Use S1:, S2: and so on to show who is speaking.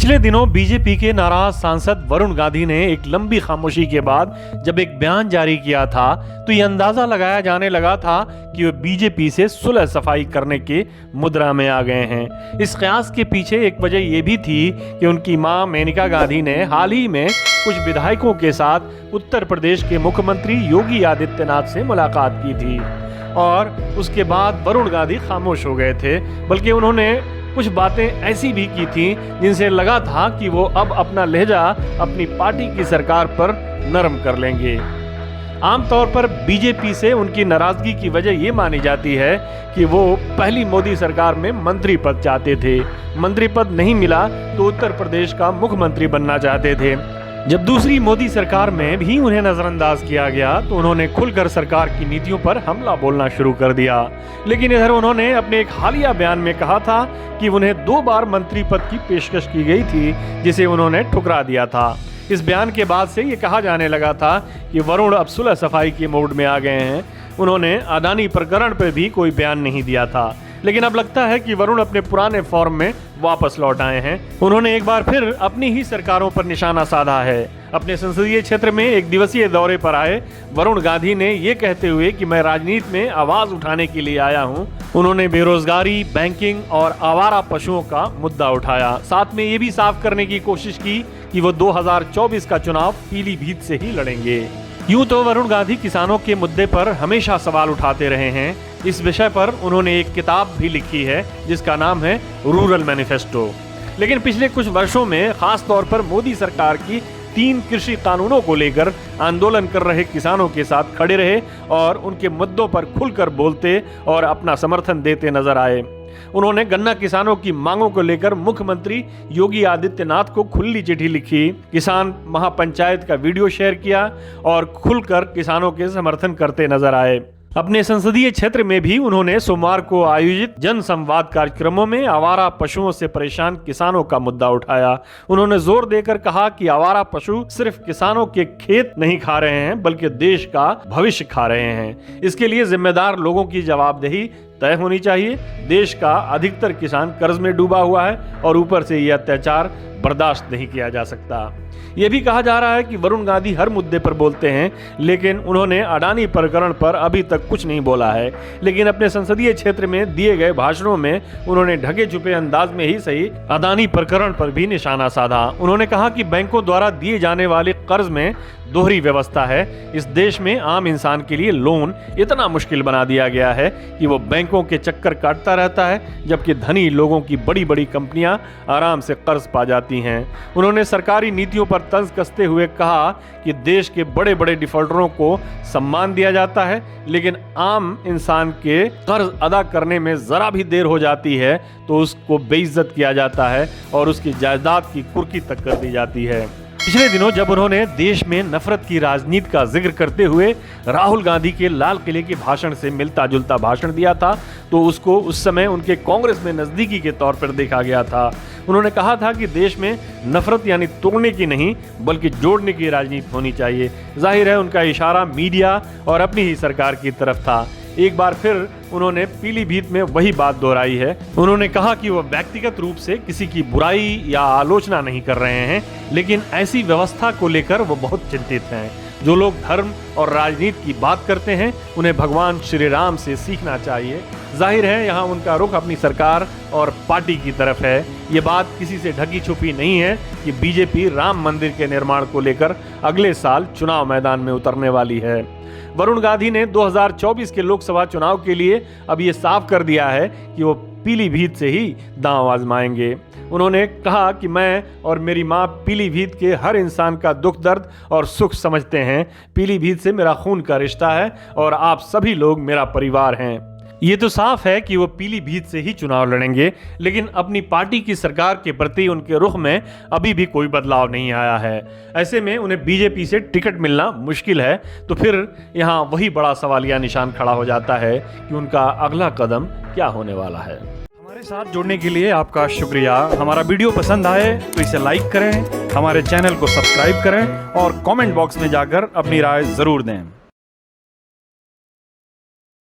S1: पिछले दिनों बीजेपी के नाराज सांसद वरुण गांधी ने एक लंबी खामोशी के बाद जब एक बयान जारी किया था तो यह अंदाजा लगाया जाने लगा था कि वे बीजेपी से सुलह सफाई करने के मुद्रा में आ गए हैं। इस कयास के पीछे एक वजह यह भी थी कि उनकी मां मेनका गांधी ने हाल ही में कुछ विधायकों के साथ उत्तर प्रदेश के मुख्यमंत्री योगी आदित्यनाथ से मुलाकात की थी और उसके बाद वरुण गांधी खामोश हो गए थे, बल्कि उन्होंने कुछ बातें ऐसी भी की थी जिनसे लगा था कि वो अब अपना लहजा अपनी पार्टी की सरकार पर नरम कर लेंगे। आमतौर पर बीजेपी से उनकी नाराजगी की वजह ये मानी जाती है कि वो पहली मोदी सरकार में मंत्री पद चाहते थे, मंत्री पद नहीं मिला तो उत्तर प्रदेश का मुख्यमंत्री बनना चाहते थे। जब दूसरी मोदी सरकार में भी उन्हें नजरअंदाज किया गया तो उन्होंने खुलकर सरकार की नीतियों पर हमला बोलना शुरू कर दिया। लेकिन इधर उन्होंने अपने एक हालिया बयान में कहा था कि उन्हें 2 बार मंत्री पद की पेशकश की गई थी, जिसे उन्होंने ठुकरा दिया था। इस बयान के बाद से ये कहा जाने लगा था कि वरुण अब सुलह सफाई के मोड में आ गए हैं। उन्होंने अडानी प्रकरण पर भी कोई बयान नहीं दिया था, लेकिन अब लगता है कि वरुण अपने पुराने फॉर्म में वापस लौट आए हैं। उन्होंने एक बार फिर अपनी ही सरकारों पर निशाना साधा है। अपने संसदीय क्षेत्र में एक दिवसीय दौरे पर आए वरुण गांधी ने ये कहते हुए कि मैं राजनीति में आवाज उठाने के लिए आया हूं, उन्होंने बेरोजगारी, बैंकिंग और आवारा पशुओं का मुद्दा उठाया। साथ में ये भी साफ करने की कोशिश की कि वो 2024 का चुनाव पीलीभीत से ही लड़ेंगे। यूं तो वरुण गांधी किसानों के मुद्दे पर हमेशा सवाल उठाते रहे हैं। इस विषय पर उन्होंने एक किताब भी लिखी है जिसका नाम है रूरल मैनिफेस्टो। लेकिन पिछले कुछ वर्षों में खास तौर पर मोदी सरकार की 3 कृषि कानूनों को लेकर आंदोलन कर रहे किसानों के साथ खड़े रहे और उनके मुद्दों पर खुलकर बोलते और अपना समर्थन देते नजर आए। उन्होंने गन्ना किसानों की मांगों को लेकर मुख्यमंत्री योगी आदित्यनाथ को खुली चिट्ठी लिखी, किसान महापंचायत का वीडियो शेयर किया और खुलकर किसानों के समर्थन करते नजर आए। अपने संसदीय क्षेत्र में भी उन्होंने सोमवार को आयोजित जन संवाद कार्यक्रमों में आवारा पशुओं से परेशान किसानों का मुद्दा उठाया। उन्होंने जोर देकर कहा कि आवारा पशु सिर्फ किसानों के खेत नहीं खा रहे हैं बल्कि देश का भविष्य खा रहे हैं। इसके लिए जिम्मेदार लोगों की जवाबदेही तय होनी चाहिए। देश का अधिकतर किसान कर्ज में डूबा हुआ है और ऊपर से यह अत्याचार बर्दाश्त नहीं किया जा सकता। यह भी कहा जा रहा है कि वरुण गांधी हर मुद्दे पर बोलते हैं, लेकिन उन्होंने अडानी प्रकरण पर अभी तक कुछ नहीं बोला है। लेकिन अपने संसदीय क्षेत्र में दिए गए भाषणों में उन्होंने ढके छुपे अंदाज में ही सही अडानी प्रकरण पर भी निशाना साधा। उन्होंने कहा कि बैंकों द्वारा दिए जाने वाले कर्ज में दोहरी व्यवस्था है। इस देश में आम इंसान के लिए लोन इतना मुश्किल बना दिया गया है कि वो बैंकों के चक्कर काटता रहता है, जबकि धनी लोगों की बड़ी बड़ी कंपनियां आराम से कर्ज पा जाती हैं। उन्होंने सरकारी नीतियों पर तंज कसते हुए कहा कि देश के बड़े बड़े डिफॉल्टरों को सम्मान दिया जाता है, लेकिन आम इंसान के कर्ज अदा करने में जरा भी देर हो जाती है तो उसको बेइज्जत किया जाता है और उसकी जायदाद की कुर्की तक कर दी जाती है। पिछले दिनों जब उन्होंने देश में नफरत की राजनीति का जिक्र करते हुए राहुल गांधी के लाल किले के भाषण से मिलता जुलता भाषण दिया था तो उसको उस समय उनके कांग्रेस में नजदीकी के तौर पर देखा गया था। उन्होंने कहा था कि देश में नफरत यानी तोड़ने की नहीं बल्कि जोड़ने की राजनीति होनी चाहिए। जाहिर है उनका इशारा मीडिया और अपनी ही सरकार की तरफ था। एक बार फिर उन्होंने पीलीभीत में वही बात दोहराई है। उन्होंने कहा कि वह व्यक्तिगत रूप से किसी की बुराई या आलोचना नहीं कर रहे हैं, लेकिन ऐसी व्यवस्था को लेकर वो बहुत चिंतित हैं। जो लोग धर्म और राजनीति की बात करते हैं उन्हें भगवान श्री राम से सीखना चाहिए। जाहिर है यहाँ उनका रुख अपनी सरकार और पार्टी की तरफ है। ये बात किसी से ढकी छुपी नहीं है कि बीजेपी राम मंदिर के निर्माण को लेकर अगले साल चुनाव मैदान में उतरने वाली है। वरुण गांधी ने 2024 के लोकसभा चुनाव के लिए अब ये साफ कर दिया है कि वो पीलीभीत से ही दांव आजमाएंगे। उन्होंने कहा कि मैं और मेरी मां पीलीभीत के हर इंसान का दुख दर्द और सुख समझते हैं। पीलीभीत से मेरा खून का रिश्ता है और आप सभी लोग मेरा परिवार हैं। ये तो साफ है कि वो पीलीभीत से ही चुनाव लड़ेंगे, लेकिन अपनी पार्टी की सरकार के प्रति उनके रुख में अभी भी कोई बदलाव नहीं आया है। ऐसे में उन्हें बीजेपी से टिकट मिलना मुश्किल है। तो फिर यहाँ वही बड़ा सवालिया निशान खड़ा हो जाता है कि उनका अगला कदम क्या होने वाला है। हमारे साथ जुड़ने के लिए आपका शुक्रिया। हमारा वीडियो पसंद आए तो इसे लाइक करें, हमारे चैनल को सब्सक्राइब करें और कमेंट बॉक्स में जाकर अपनी राय जरूर दें।